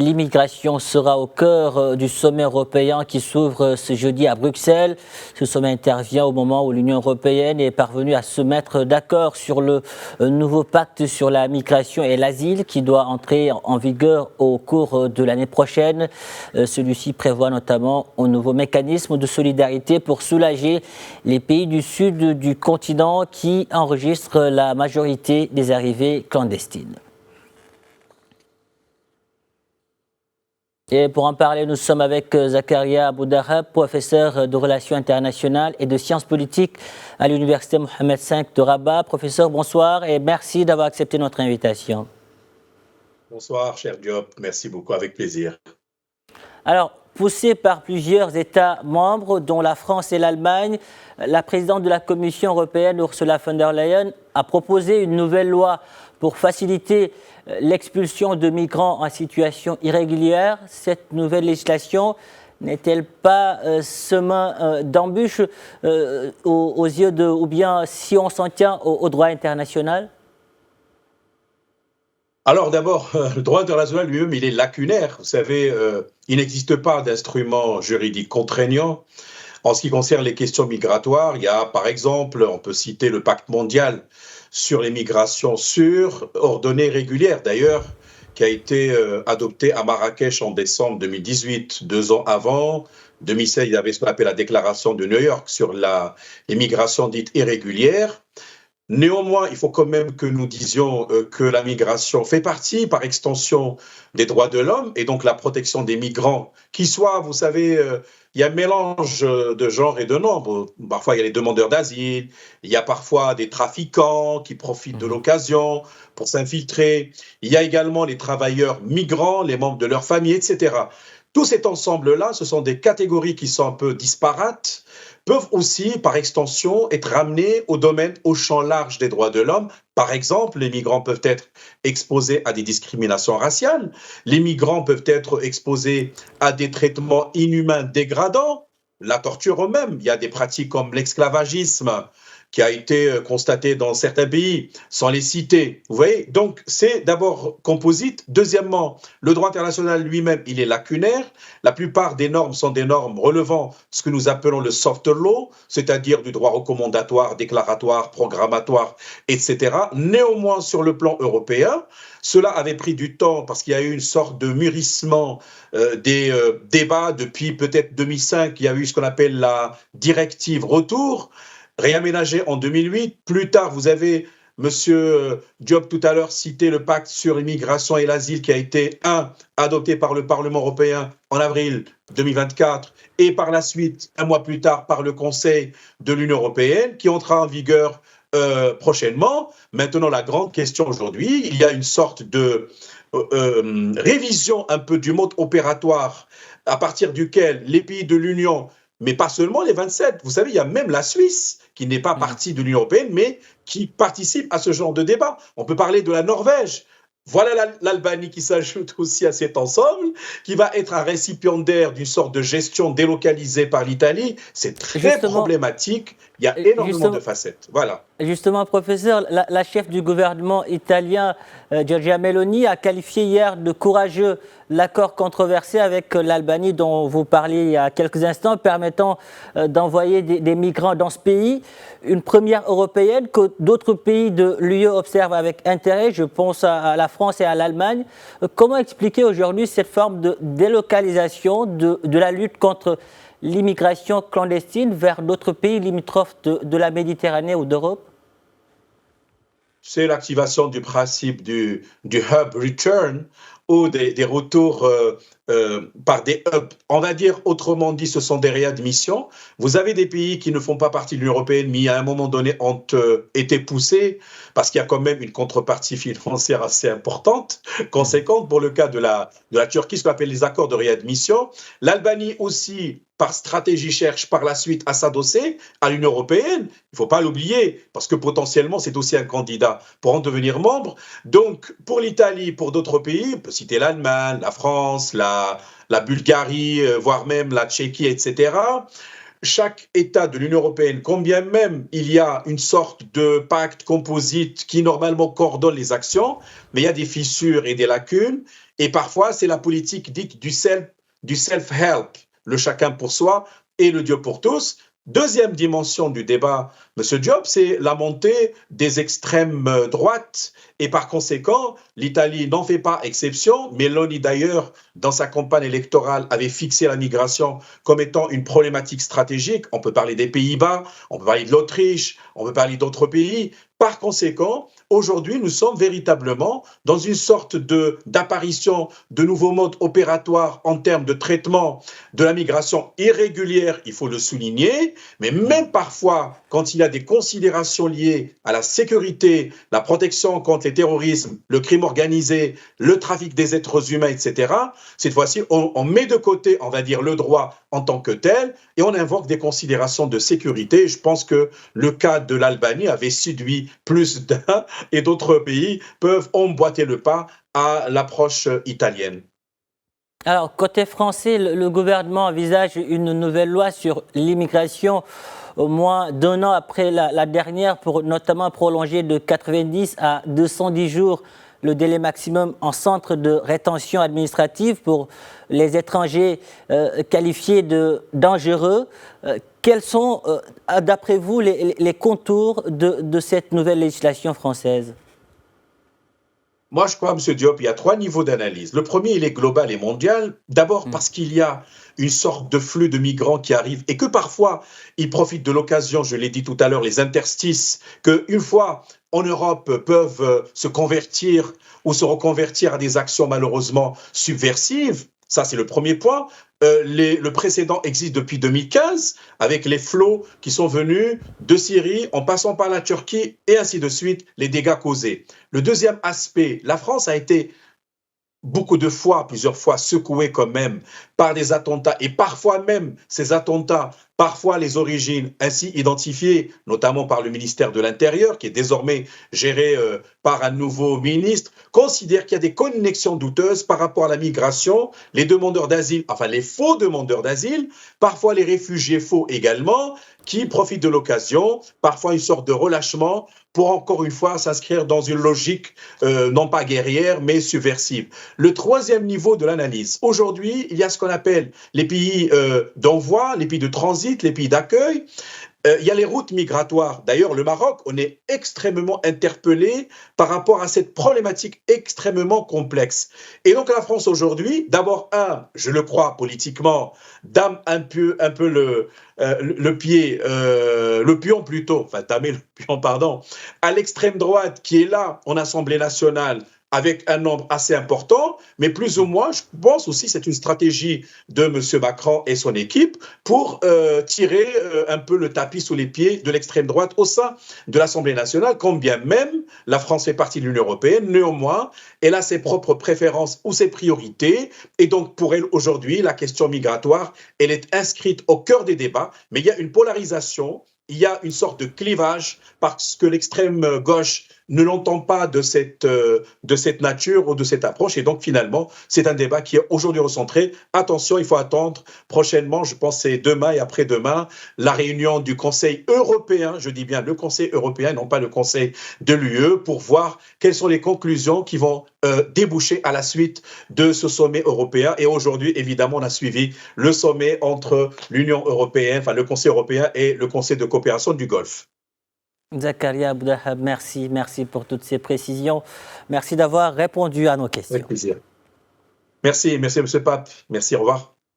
L'immigration sera au cœur du sommet européen qui s'ouvre ce jeudi à Bruxelles. Ce sommet intervient au moment où l'Union européenne est parvenue à se mettre d'accord sur le nouveau pacte sur la migration et l'asile qui doit entrer en vigueur au cours de l'année prochaine. Celui-ci prévoit notamment un nouveau mécanisme de solidarité pour soulager les pays du sud du continent qui enregistrent la majorité des arrivées clandestines. Et pour en parler, nous sommes avec Zakaria Aboudarab, professeur de relations internationales et de sciences politiques à l'université Mohamed V de Rabat. Professeur, bonsoir et merci d'avoir accepté notre invitation. Bonsoir, cher Diop. Merci beaucoup, avec plaisir. Alors, poussée par plusieurs États membres, dont la France et l'Allemagne, la présidente de la Commission européenne, Ursula von der Leyen, a proposé une nouvelle loi pour faciliter l'expulsion de migrants en situation irrégulière. Cette nouvelle législation n'est-elle pas semin d'embûches aux yeux de, ou bien si on s'en tient au droit international? Alors d'abord, le droit international lui-même, il est lacunaire. Vous savez, il n'existe pas d'instrument juridique contraignant. En ce qui concerne les questions migratoires, il y a par exemple, on peut citer le pacte mondial sur les migrations sûres, ordonnées, régulières d'ailleurs, qui a été adopté à Marrakech en décembre 2018, 2 ans avant. 2016, il y avait ce qu'on appelle la déclaration de New York sur les migrations dites irrégulières. Néanmoins, il faut quand même que nous disions que la migration fait partie, par extension, des droits de l'homme et donc la protection des migrants, qui soient, vous savez, il y a un mélange de genre et de nombre. Parfois, il y a les demandeurs d'asile, il y a parfois des trafiquants qui profitent de l'occasion pour s'infiltrer. Il y a également les travailleurs migrants, les membres de leur famille, etc. Tout cet ensemble-là, ce sont des catégories qui sont un peu disparates, peuvent aussi, par extension, être ramenés au champ large des droits de l'homme. Par exemple, les migrants peuvent être exposés à des discriminations raciales, les migrants peuvent être exposés à des traitements inhumains dégradants, la torture eux-mêmes. Il y a des pratiques comme l'esclavagisme qui a été constaté dans certains pays, sans les citer. Vous voyez, donc c'est d'abord composite. Deuxièmement, le droit international lui-même, il est lacunaire. La plupart des normes sont des normes relevant ce que nous appelons le soft law, c'est-à-dire du droit recommandatoire, déclaratoire, programmatoire, etc. Néanmoins, sur le plan européen, cela avait pris du temps parce qu'il y a eu une sorte de mûrissement des débats depuis peut-être 2005. Il y a eu ce qu'on appelle la directive retour, réaménagé en 2008. Plus tard, vous avez, Monsieur Diop, tout à l'heure, cité le pacte sur l'immigration et l'asile qui a été, adopté par le Parlement européen en avril 2024 et par la suite, un mois plus tard, par le Conseil de l'Union européenne qui entrera en vigueur prochainement. Maintenant, la grande question aujourd'hui, il y a une sorte de révision un peu du mode opératoire à partir duquel les pays de l'Union, mais pas seulement les 27. Vous savez, il y a même la Suisse qui n'est pas partie de l'Union européenne, mais qui participe à ce genre de débat. On peut parler de la Norvège. Voilà l'Albanie qui s'ajoute aussi à cet ensemble, qui va être un récipiendaire d'une sorte de gestion délocalisée par l'Italie. C'est très problématique. Il y a énormément de facettes. Voilà. Justement, professeur, la chef du gouvernement italien, Giorgia Meloni, a qualifié hier de courageux l'accord controversé avec l'Albanie dont vous parliez il y a quelques instants, permettant d'envoyer des migrants dans ce pays. Une première européenne que d'autres pays de l'UE observent avec intérêt, je pense à la France et à l'Allemagne. Comment expliquer aujourd'hui cette forme de délocalisation de la lutte contre l'immigration clandestine vers d'autres pays limitrophes de la Méditerranée ou d'Europe? C'est l'activation du principe du hub return ou des retours par des hubs. On va dire, autrement dit, ce sont des réadmissions. Vous avez des pays qui ne font pas partie de l'Union européenne, mais à un moment donné ont été poussés parce qu'il y a quand même une contrepartie financière assez importante, conséquente pour le cas de la Turquie, ce qu'on appelle les accords de réadmission. L'Albanie aussi, par stratégie, cherche par la suite à s'adosser à l'Union européenne. Il ne faut pas l'oublier, parce que potentiellement, c'est aussi un candidat pour en devenir membre. Donc, pour l'Italie, pour d'autres pays, on peut citer l'Allemagne, la France, la Bulgarie, voire même la Tchéquie, etc., chaque État de l'Union européenne, combien même il y a une sorte de pacte composite qui normalement coordonne les actions, mais il y a des fissures et des lacunes. Et parfois, c'est la politique dite du self-help, le chacun pour soi et le Dieu pour tous. Deuxième dimension du débat, M. Diop, c'est la montée des extrêmes droites et par conséquent, l'Italie n'en fait pas exception. Meloni d'ailleurs, dans sa campagne électorale, avait fixé la migration comme étant une problématique stratégique. On peut parler des Pays-Bas, on peut parler de l'Autriche, on peut parler d'autres pays. Par conséquent, aujourd'hui, nous sommes véritablement dans une sorte d'apparition de nouveaux modes opératoires en termes de traitement de la migration irrégulière, il faut le souligner, mais même parfois, quand il y a des considérations liées à la sécurité, la protection contre les terrorismes, le crime organisé, le trafic des êtres humains, etc., cette fois-ci, on met de côté, on va dire, le droit en tant que tel, et on invoque des considérations de sécurité. Je pense que le cas de l'Albanie avait séduit plus d'un, et d'autres pays peuvent emboîter le pas à l'approche italienne. Alors, côté français, le gouvernement envisage une nouvelle loi sur l'immigration au moins d'un an après la dernière, pour notamment prolonger de 90 à 210 jours le délai maximum en centre de rétention administrative pour les étrangers qualifiés de dangereux. Quels sont, d'après vous, les contours de cette nouvelle législation française ? Moi, je crois, M. Diop, il y a trois niveaux d'analyse. Le premier, il est global et mondial. D'abord parce qu'il y a une sorte de flux de migrants qui arrivent et que parfois, ils profitent de l'occasion, je l'ai dit tout à l'heure, les interstices, qu'une fois en Europe peuvent se convertir ou se reconvertir à des actions malheureusement subversives. Ça, c'est le premier point. Le précédent existe depuis 2015 avec les flots qui sont venus de Syrie en passant par la Turquie et ainsi de suite, les dégâts causés. Le deuxième aspect, la France a été beaucoup de fois, plusieurs fois secouée quand même par des attentats et parfois même ces attentats, parfois les origines ainsi identifiées, notamment par le ministère de l'Intérieur qui est désormais géré par un nouveau ministre, considère qu'il y a des connexions douteuses par rapport à la migration, les demandeurs d'asile, enfin les faux demandeurs d'asile, parfois les réfugiés faux également, qui profitent de l'occasion, parfois une sorte de relâchement pour encore une fois s'inscrire dans une logique non pas guerrière mais subversive. Le troisième niveau de l'analyse, aujourd'hui il y a ce qu'on appelle les pays d'envoi, les pays de transit, les pays d'accueil. Il y a les routes migratoires. D'ailleurs, le Maroc, on est extrêmement interpellé par rapport à cette problématique extrêmement complexe. Et donc la France aujourd'hui, d'abord, je le crois politiquement, dame un peu le pion plutôt, enfin damer le pion, pardon, à l'extrême droite qui est là en Assemblée nationale, avec un nombre assez important, mais plus ou moins, je pense aussi c'est une stratégie de M. Macron et son équipe pour tirer un peu le tapis sous les pieds de l'extrême droite au sein de l'Assemblée nationale, quand bien même la France fait partie de l'Union européenne. Néanmoins, elle a ses propres préférences ou ses priorités, et donc pour elle aujourd'hui, la question migratoire, elle est inscrite au cœur des débats, mais il y a une polarisation, il y a une sorte de clivage parce que l'extrême gauche ne l'entend pas de cette nature ou de cette approche. Et donc, finalement, c'est un débat qui est aujourd'hui recentré. Attention, il faut attendre prochainement, je pense c'est demain et après-demain, la réunion du Conseil européen, je dis bien le Conseil européen, non pas le Conseil de l'UE, pour voir quelles sont les conclusions qui vont déboucher à la suite de ce sommet européen. Et aujourd'hui, évidemment, on a suivi le sommet entre l'Union européenne, enfin le Conseil européen et le Conseil de coopération du Golfe. Zakaria Abouddahab, merci pour toutes ces précisions. Merci d'avoir répondu à nos questions. Avec plaisir. Merci, M. Pape. Merci, au revoir.